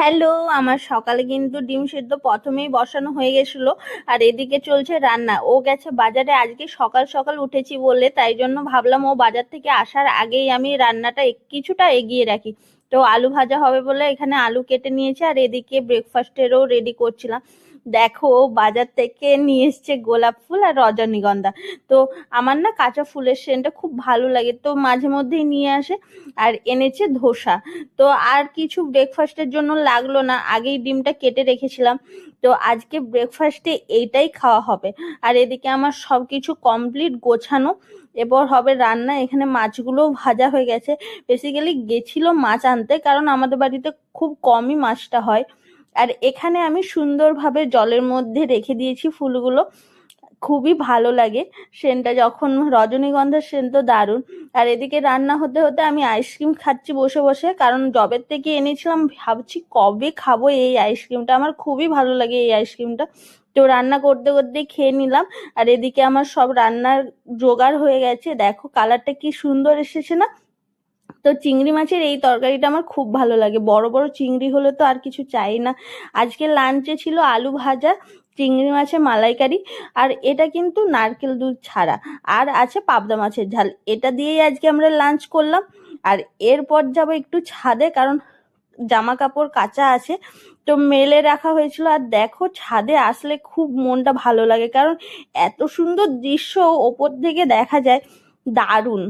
Hello, আমার সকালে কিন্তু ডিম সেদ্ধ প্রথমেই বসানো হয়ে গেছিল। আর এদিকে চলছে রান্না। ও গেছে বাজারে, আজকে সকাল সকাল উঠেছি বলে, তাই জন্য ভাবলাম ও বাজার থেকে আসার আগেই আমি রান্নাটা কিছুটা এগিয়ে রাখি। তো আলু ভাজা হবে বলে এখানে আলু কেটে নিয়েছে, আর এদিকে ব্রেকফাস্টেরও রেডি করছিলাম। দেখো, ও বাজার থেকে নিয়ে এসছে গোলাপ ফুল আর রজনীগন্ধা। তো আমার না কাঁচা ফুলের সেন্টটা খুব ভালো লাগে, তো মাঝে মধ্যেই নিয়ে আসে। আর এনেছে ধোসা। তো আর কিছু ব্রেকফাস্টের জন্য লাগলো না, আগেই ডিমটা কেটে রেখেছিলাম। তো আজকে ব্রেকফাস্টে এইটাই খাওয়া হবে। আর এদিকে আমার সবকিছু কমপ্লিট গোছানো। এরপর হবে রান্না। এখানে মাছগুলো ভাজা হয়ে গেছে। বেসিক্যালি গেছিল মাছ আনতে, কারণ আমাদের বাড়িতে খুব কমই মাছটা হয়। আর এখানে আমি সুন্দরভাবে জলের মধ্যে রেখে দিয়েছি ফুলগুলো। খুবই ভালো লাগে সেন্টটা, যখন রজনীগন্ধার সেন্ট তো দারুণ। আর এদিকে রান্না হতে হতে আমি আইসক্রিম খাচ্ছি বসে বসে, কারণ জবের থেকে এনেছিলাম, ভাবছি কবে খাবো এই আইসক্রিমটা, আমার খুবই ভালো লাগে এই আইসক্রিমটা। তো রান্না করতে করতে খেয়ে নিলাম। আর এদিকে আমার সব রান্নার জোগাড় হয়ে গেছে, দেখো কালারটা কি সুন্দর এসেছে না। তো চিংড়ি মাছের এই তরকারিটা আমার খুব ভালো লাগে, বড় বড় চিংড়ি হলে তো আর কিছু চাই না। আজকে লাঞ্চে ছিল আলু ভাজা, চিংড়ি মাছের মালাইকারি। আর এটা কিন্তু নারকেল দুধ ছাড়া। আর আছে পাবদা মাছের ঝাল। এটা দিয়েই আজকে আমরা লাঞ্চ করলাম। আর এরপর যাব একটু ছাদে, কারণ জামা কাপড় কাচা আছে, তো মেলে রাখা হয়েছিল। আর দেখো, ছাদে আসলে খুব মনটা ভালো লাগে, কারণ এত সুন্দর দৃশ্য ওপর থেকে দেখা যায়, দারুণ।